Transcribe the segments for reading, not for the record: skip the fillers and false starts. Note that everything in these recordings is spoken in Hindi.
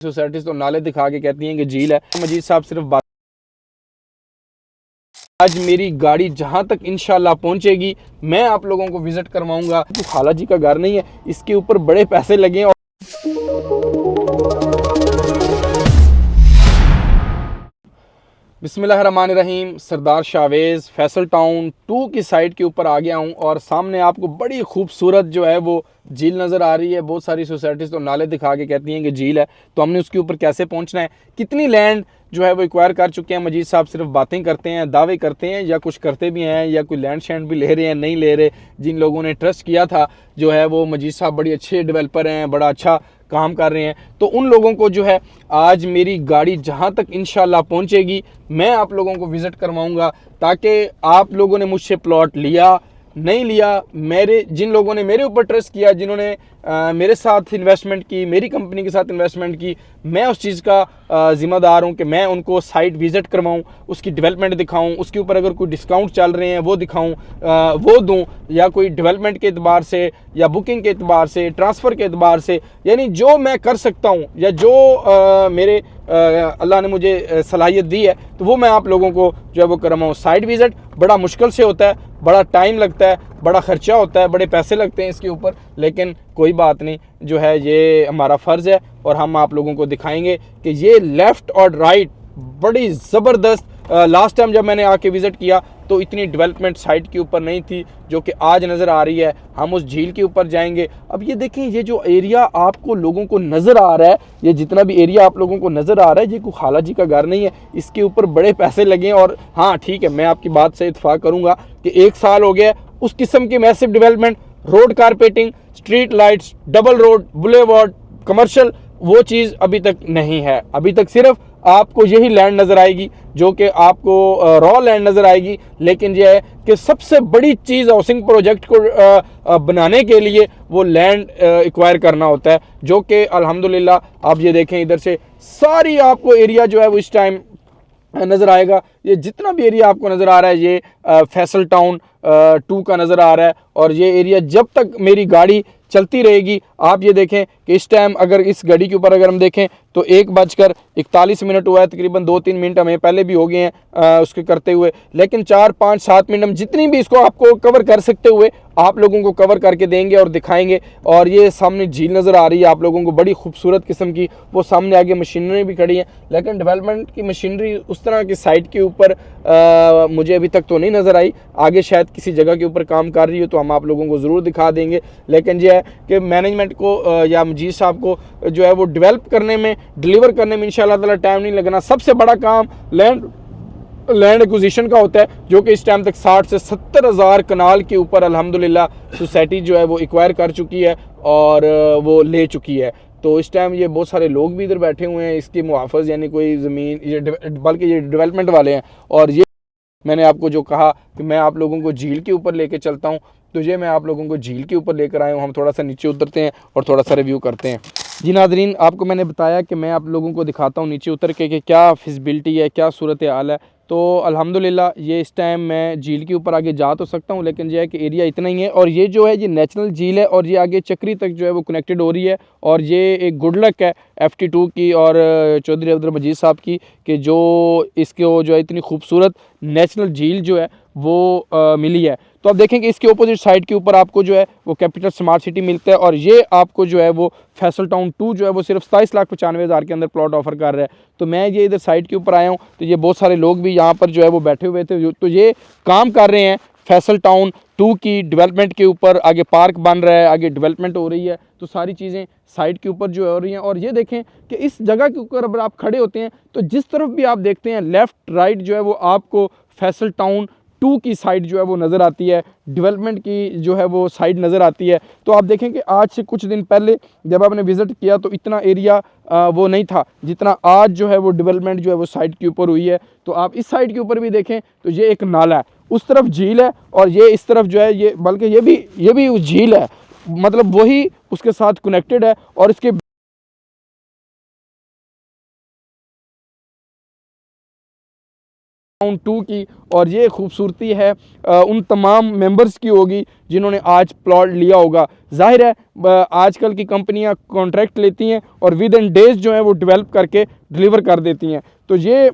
सोसाइटीज तो नाले दिखा के कहती हैं कि झील है। मजीद साहब सिर्फ बात, आज मेरी गाड़ी जहां तक इंशाल्लाह पहुंचेगी मैं आप लोगों को विजिट करवाऊंगा। तो खाला जी का घर नहीं है, इसके ऊपर बड़े पैसे लगे और बिस्मिल्लाहिर्रहमानिर्रहीम। सरदार शाहवेज़ फैसल टाउन 2 की साइड के ऊपर आ गया हूँ और सामने आपको बड़ी खूबसूरत जो है वो झील नज़र आ रही है। बहुत सारी सोसाइटीज़ तो नाले दिखा के कहती हैं कि झील है, तो हमने उसके ऊपर कैसे पहुँचना है, कितनी लैंड जो है वो एक्वायर कर चुके हैं। मजीद साहब सिर्फ बातें करते हैं, दावे करते हैं, या कुछ करते भी हैं, या कोई लैंड शैंड भी ले रहे हैं, नहीं ले रहे। जिन लोगों ने ट्रस्ट किया था जो है वो मजीद साहब बड़ी अच्छे डेवलपर हैं, बड़ा अच्छा काम कर रहे हैं। तो उन लोगों को जो है आज मेरी गाड़ी जहां तक इंशाल्लाह पहुंचेगी मैं आप लोगों को विज़िट करवाऊंगा, ताकि आप लोगों ने मुझसे प्लॉट लिया नहीं लिया, मेरे जिन लोगों ने मेरे ऊपर ट्रस्ट किया, जिन्होंने मेरे साथ इन्वेस्टमेंट की, मेरी कंपनी के साथ इन्वेस्टमेंट की, मैं उस चीज़ का ज़िम्मेदार हूं कि मैं उनको साइट विज़िट करवाऊं, उसकी डेवलपमेंट दिखाऊं, उसके ऊपर अगर कोई डिस्काउंट चल रहे हैं वो दिखाऊं, वो दूं, या कोई डेवलपमेंट के एतबार से या बुकिंग के एतबार से, ट्रांसफ़र के एतबार से, यानी जो मैं कर सकता हूं या जो मेरे अल्लाह ने मुझे सलाहियत दी है तो वो मैं आप लोगों को जो है वो करवाऊँ। साइट विज़िट बड़ा मुश्किल से होता है, बड़ा टाइम लगता है, बड़ा ख़र्चा होता है, बड़े पैसे लगते हैं इसके ऊपर, लेकिन कोई बात नहीं, जो है ये हमारा फ़र्ज़ है और हम आप लोगों को दिखाएंगे कि ये लेफ़्ट और राइट बड़ी ज़बरदस्त। लास्ट टाइम जब मैंने आके विज़िट किया तो इतनी डेवलपमेंट साइट के ऊपर नहीं थी जो कि आज नज़र आ रही है। हम उस झील के ऊपर जाएंगे। अब ये देखें, ये जो एरिया आपको लोगों को नज़र आ रहा है, ये जितना भी एरिया आप लोगों को नज़र आ रहा है, ये कोई खाला जी का घर नहीं है, इसके ऊपर बड़े पैसे लगे हैं। और हाँ ठीक है, मैं आपकी बात से इत्फाक करूँगा कि 1 साल हो गया उस किस्म की massive development, road carpeting, street lights, double road, boulevard, commercial, वो चीज़ अभी तक नहीं है। अभी तक सिर्फ आपको यही लैंड नज़र आएगी जो कि आपको रॉ लैंड नज़र आएगी। लेकिन यह है कि सबसे बड़ी चीज़ हाउसिंग प्रोजेक्ट को बनाने के लिए वो लैंड एक्वायर करना होता है, जो कि अल्हम्दुलिल्लाह आप ये देखें, इधर से सारी आपको एरिया जो है वो इस टाइम नज़र आएगा। ये जितना भी एरिया आपको नज़र आ रहा है ये फैसल टाउन 2 का नज़र आ रहा है। और ये एरिया जब तक मेरी गाड़ी चलती रहेगी, आप ये देखें कि इस टाइम अगर इस घड़ी के ऊपर अगर हम देखें तो 1:41 हुआ है, तकरीबन 2-3 मिनट हमें पहले भी हो गए हैं उसके करते हुए, लेकिन 4-5-7 मिनट हम जितनी भी इसको आपको कवर कर सकते हुए आप लोगों को कवर करके देंगे और दिखाएंगे। और ये सामने झील नज़र आ रही है आप लोगों को बड़ी खूबसूरत किस्म की, वो सामने आगे मशीनरी भी खड़ी है, लेकिन डेवलपमेंट की मशीनरी उस तरह की साइट के ऊपर मुझे अभी तक तो नहीं नज़र आई। आगे शायद किसी जगह के ऊपर काम कर रही हो तो हम आप लोगों को ज़रूर दिखा देंगे। लेकिन यह है कि मैनेजमेंट को या मजीद साहब को जो है वो डेवलप करने में, डिलीवर करने में इंशाअल्लाह ताला टाइम नहीं लगना। सबसे बड़ा काम लैंड एक्विजिशन का होता है, जो कि इस टाइम तक 60 से 70 हज़ार कनाल के ऊपर अल्हम्दुलिल्लाह सोसाइटी जो है वो एक्वायर कर चुकी है और वो ले चुकी है। तो इस टाइम ये बहुत सारे लोग भी इधर बैठे हुए हैं इसके मुहाफ़िज़, यानी कोई ज़मीन, बल्कि ये डेवलपमेंट वाले हैं। और ये मैंने आपको जो कहा कि मैं आप लोगों को झील के ऊपर लेके चलता हूँ, तो ये मैं आप लोगों को झील के ऊपर लेकर आया हूँ। हम थोड़ा सा नीचे उतरते हैं और थोड़ा सा रिव्यू करते हैं। जी नाज़रीन, आपको मैंने बताया कि मैं आप लोगों को दिखाता हूँ नीचे उतर के कि क्या फिज़िबिलिटी है, क्या सूरत हाल है। तो अल्हम्दुलिल्लाह ये इस टाइम मैं झील के ऊपर आगे जा तो सकता हूँ, लेकिन यह है कि एरिया इतना ही है। और ये जो है ये नेचुरल झील है और ये आगे चक्री तक जो है वो कनेक्टेड हो रही है। और ये एक गुड लक है FT2 की और चौधरी अब्दुल मजीद साहब की कि जो इसको जो है इतनी खूबसूरत नेचुरल झील जो है वो मिली है। तो आप देखें कि इसके अपोजिट साइड के ऊपर आपको जो है वो कैपिटल स्मार्ट सिटी मिलता है और ये आपको जो है वो फैसल टाउन 2 जो है वो सिर्फ 27,95,000 के अंदर प्लॉट ऑफर कर रहा है। तो मैं ये इधर साइड के ऊपर आया हूँ, तो ये बहुत सारे लोग भी यहाँ पर जो है वो बैठे हुए थे, तो ये काम कर रहे हैं फैसल टाउन 2 की डेवलपमेंट के ऊपर। आगे पार्क बन रहा है, आगे डेवलपमेंट हो रही है, तो सारी चीज़ें साइड के ऊपर जो हो रही हैं। और ये देखें कि इस जगह के ऊपर अगर आप खड़े होते हैं तो जिस तरफ भी आप देखते हैं लेफ़्ट राइट जो है वो आपको फैसल टाउन 2 की साइड जो है वो नज़र आती है, डेवलपमेंट की जो है वो साइड नज़र आती है। तो आप देखें कि आज से कुछ दिन पहले जब आपने विज़िट किया तो इतना एरिया वो नहीं था जितना आज जो है वो डेवलपमेंट जो है वो साइड के ऊपर हुई है। तो आप इस साइड के ऊपर भी देखें तो ये एक नाला है, उस तरफ झील है और ये इस तरफ जो है ये, बल्कि ये भी झील है, मतलब वही उसके साथ कनेक्टेड है। और इसके टाउन 2 की। और ये खूबसूरती है उन तमाम मेंबर्स की होगी जिन्होंने आज प्लॉट लिया होगा। जाहिर है आजकल की कंपनियां कॉन्ट्रैक्ट लेती हैं और विद इन डेज जो है वो डेवलप करके डिलीवर कर देती हैं। तो ये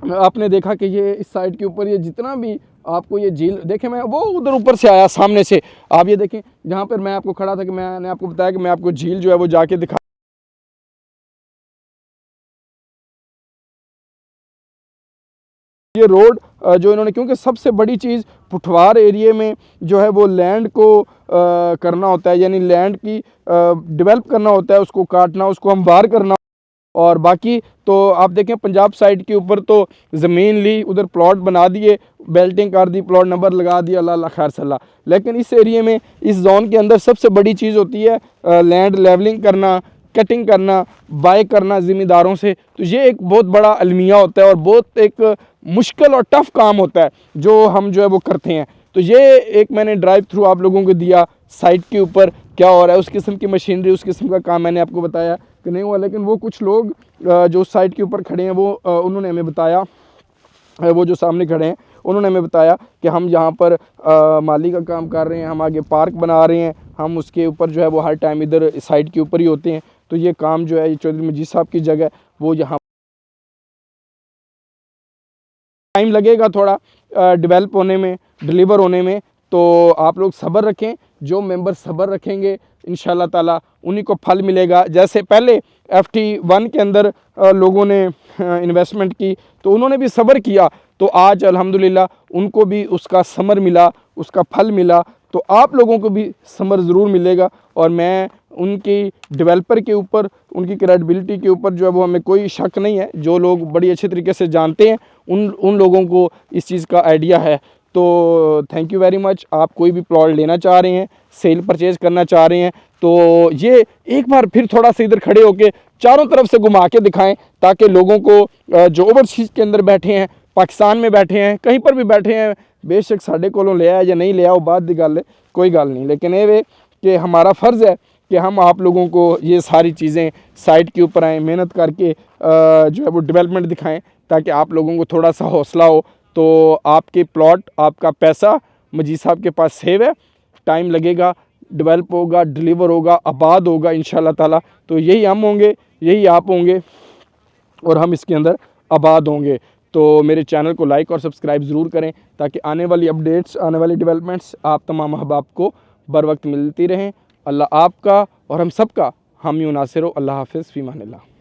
आपने देखा कि ये इस साइड के ऊपर ये जितना भी आपको ये झील देखें, मैं वो उधर ऊपर से आया सामने से, आप ये देखें जहाँ पर मैं आपको खड़ा था कि मैंने आपको बताया कि मैं आपको झील जो है वो जाके दिखा। ये रोड जो इन्होंने, क्योंकि सबसे बड़ी चीज़ पुठवार एरिया में जो है वो लैंड को करना होता है, यानी लैंड की डेवलप करना होता है, उसको काटना, उसको हमवार करना। और बाकी तो आप देखें पंजाब साइड के ऊपर तो ज़मीन ली, उधर प्लॉट बना दिए, बेल्टिंग कर दी, प्लॉट नंबर लगा दिया, अल्लाह खैर सल्ला। लेकिन इस एरिए में, इस जोन के अंदर सबसे बड़ी चीज़ होती है लैंड लेवलिंग करना, कटिंग करना, बाय करना ज़िम्मेदारों से। तो ये एक बहुत बड़ा अलमिया होता है और बहुत एक मुश्किल और टफ़ काम होता है जो हम जो है वो करते हैं। तो ये एक मैंने ड्राइव थ्रू आप लोगों को दिया, साइट के ऊपर क्या हो रहा है, उस किस्म की मशीनरी, उस किस्म का काम मैंने आपको बताया कि नहीं हुआ। लेकिन वो कुछ लोग जो साइट के ऊपर खड़े हैं वो उन्होंने हमें बताया, वो जो सामने खड़े हैं उन्होंने हमें बताया कि हम यहाँ पर माली का काम कर रहे हैं, हम आगे पार्क बना रहे हैं, हम उसके ऊपर जो है वो हर टाइम इधर साइट के ऊपर ही होते हैं। तो ये काम जो है ये चौधरी मजीद साहब की जगह, वो यहाँ टाइम लगेगा थोड़ा डेवलप होने में, डिलीवर होने में। तो आप लोग सब्र रखें, जो मेंबर सब्र रखेंगे इंशाल्लाह ताला उन्हीं को फल मिलेगा। जैसे पहले FT1 के अंदर लोगों ने इन्वेस्टमेंट की तो उन्होंने भी सब्र किया, तो आज अल्हम्दुलिल्लाह उनको भी उसका समर मिला, उसका फल मिला। तो आप लोगों को भी समर ज़रूर मिलेगा। और मैं उनकी डेवलपर के ऊपर, उनकी क्रेडिबिलिटी के ऊपर जो है वो हमें कोई शक नहीं है। जो लोग बड़ी अच्छे तरीके से जानते हैं उन लोगों को इस चीज़ का आइडिया है। तो थैंक यू वेरी मच। आप कोई भी प्लॉट लेना चाह रहे हैं, सेल परचेज़ करना चाह रहे हैं, तो ये एक बार फिर थोड़ा सा इधर खड़े होकर चारों तरफ से घुमा के दिखाएं, ताकि लोगों को जो ओवरसीज़ के अंदर बैठे हैं, पाकिस्तान में बैठे हैं, कहीं पर भी बैठे हैं, बेशक साढ़े कोलों लिया या नहीं लिया वो बात की गल है, कोई गल नहीं। लेकिन ये वे कि हमारा फ़र्ज़ है कि हम आप लोगों को ये सारी चीज़ें साइट के ऊपर आएँ, मेहनत करके जो है वो डेवलपमेंट दिखाएं, ताकि आप लोगों को थोड़ा सा हौसला हो। तो आपके प्लॉट, आपका पैसा मजीद साहब के पास सेव है, टाइम लगेगा, डेवलप होगा, डिलीवर होगा, आबाद होगा इंशाल्लाह ताला। तो यही हम होंगे, यही आप होंगे और हम इसके अंदर आबाद होंगे। तो मेरे चैनल को लाइक और सब्सक्राइब ज़रूर करें, ताकि आने वाली अपडेट्स, आने वाली डेवलपमेंट्स आप तमाम अहबाब को बर वक्त मिलती रहें। अल्लाह आपका और हम सब का हामी नासिर हो। अल्लाह हाफ़िज़, फ़ी अमानिल्लाह।